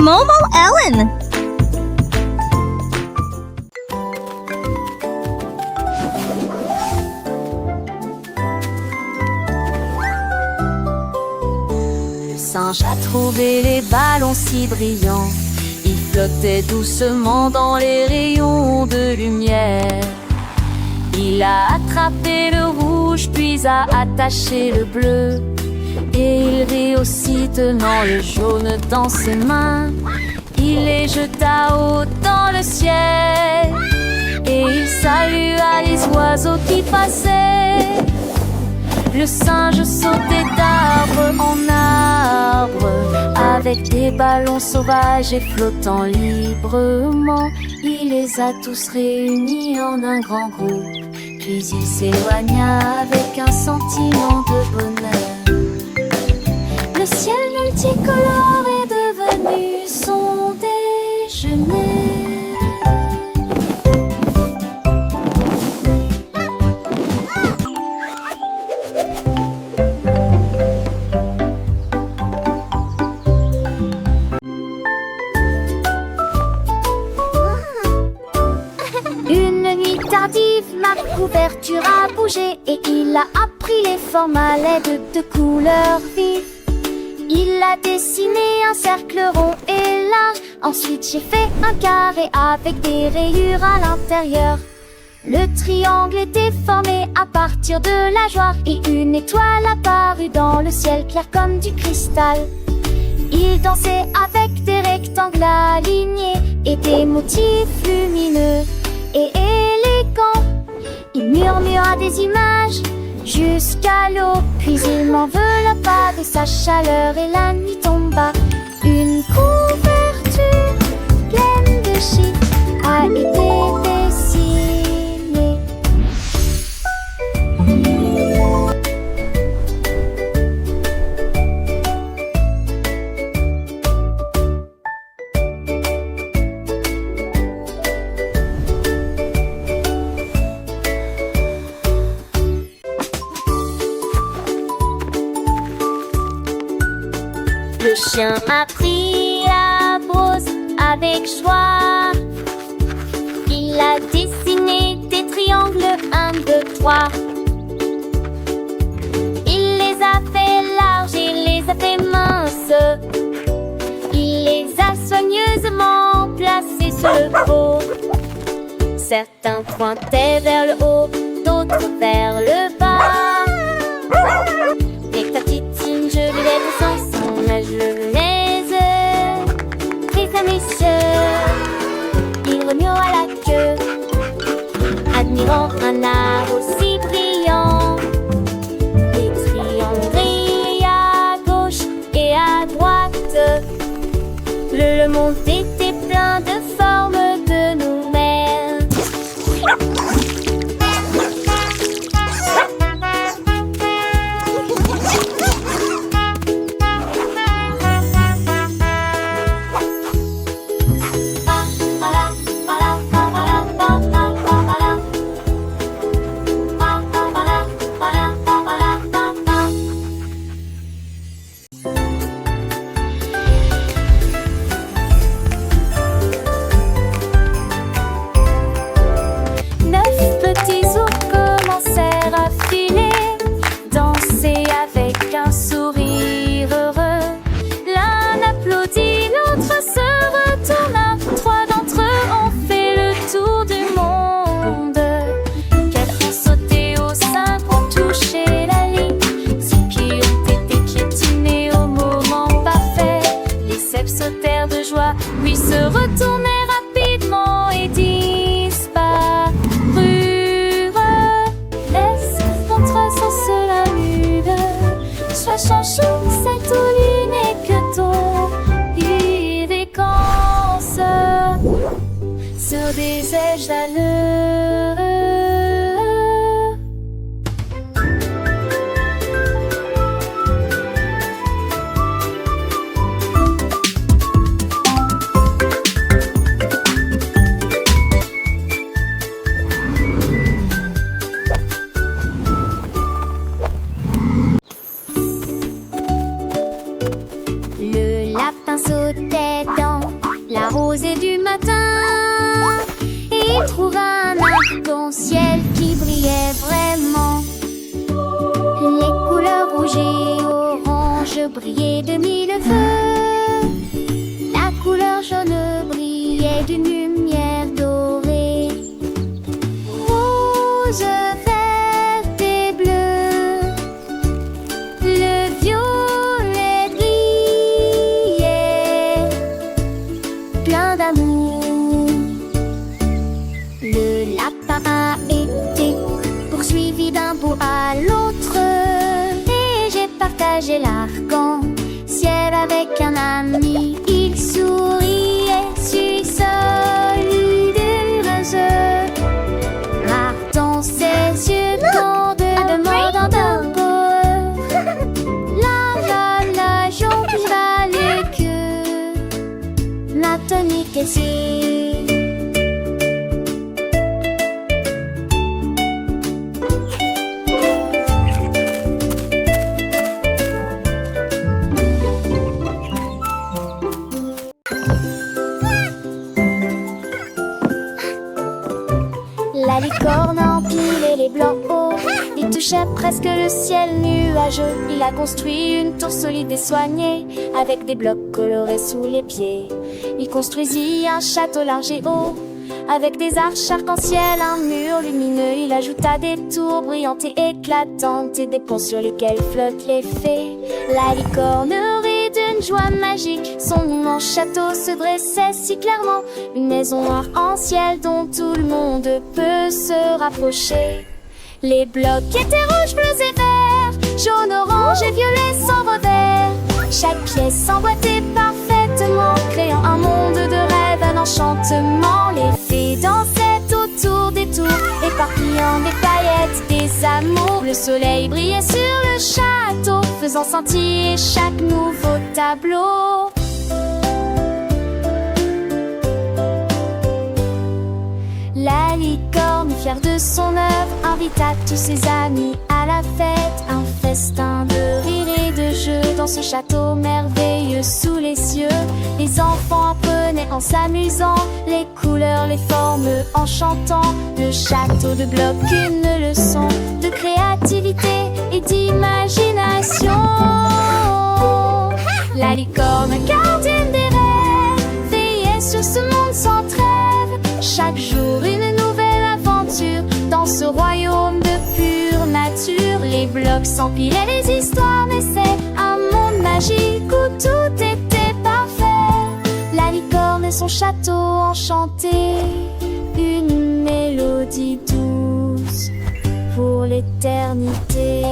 Momo Ellen. Le singe a trouvé les ballons si brillants. Ils flottaient doucement dans les rayons de lumière. Il a attrapé le rouge, puis a attaché le bleu. Et il rit aussi tenant le jaune dans ses mains. Il les jeta haut dans le ciel. Et il salua les oiseaux qui passaient. Le singe sautait d'arbre en arbre, avec des ballons sauvages et flottant librement. Il les a tous réunis en un grand groupe. Puis il s'éloigna avec un sentiment de bonheur. Le ciel multicolore est devenu son déjeuner. Ma couverture a bougé et il a appris les formes à l'aide de couleurs vives. Il a dessiné un cercle rond et large. Ensuite j'ai fait un carré avec des rayures à l'intérieur. Le triangle était formé à partir de la joie et une étoile apparut dans le ciel clair comme du cristal. Il dansait avec des rectangles alignés et des motifs lumineux et élégants. Il murmura des images jusqu'à l'aube, puis il m'enveloppa de sa chaleur et la nuit tomba. Une couverture pleine de chiffres a été dessinée. Le chien a pris la brosse avec joie. Il a dessiné des triangles, 1, 2, 3. Il les a fait larges, il les a fait minces. Il les a soigneusement placés sur le pot. Certains pointaient vers le haut, d'autres vers le bas. Avec ta petite cime, je lui lève son mayonnaise. Mesdames, messieurs, il remue à la queue, admirant un art aussi brillant. Des triangles brillent à gauche et à droite. Le monde était plein de formes de nous-mêmes. Le lapin sautait dans posé du matin. Il trouva un arc-en-ciel qui brillait vraiment. Les couleurs rouges et orange brillaient de mille feux. La couleur jaune brillait d'une lumière dorée. Rose, vert et bleu, le violet brillait, plein d'amour. Le lapin a été poursuivi d'un bout à l'autre, et j'ai partagé l'arc-en-ciel avec un ami. Il souriait, suis solidaire, rare dans ses yeux, tant de demandant d'un beau. La jonque valait que la tonique est si. La licorne a empilé les blocs hauts. Il touchait presque le ciel nuageux. Il a construit une tour solide et soignée, avec des blocs colorés sous les pieds. Il construisit un château large et haut, avec des arches arc-en-ciel, un mur lumineux. Il ajouta des tours brillantes et éclatantes et des ponts sur lesquels flottent les fées. La licorne rit d'une joie magique. Son immense château se dressait si clairement, une maison arc-en-ciel dont tout le monde peut se rapprocher. Les blocs étaient rouges, bleus et verts, jaunes, orange et violets s'envolèrent. Chaque pièce emboîtait parfaitement, créant un monde de rêve, un enchantement. Les fées dansaient autour des tours, éparpillant des paillettes, des amours. Le soleil brillait sur le château, faisant scintiller chaque nouveau tableau. La licorne, fière de son œuvre, invita tous ses amis à la fête. Un festin de rire et de jeux dans ce château merveilleux sous les cieux. Les enfants apprenaient en s'amusant les couleurs, les formes, en chantant. Le château de blocs, une leçon de créativité et d'imagination. La licorne, gardienne des rêves, veillait sur ce monde sans trêve. Chaque jour une nouvelle aventure dans ce royaume de pure nature. Les blocs s'empilaient, les histoires naissaient, un monde magique où tout était parfait. La licorne et son château enchanté, une mélodie douce pour l'éternité.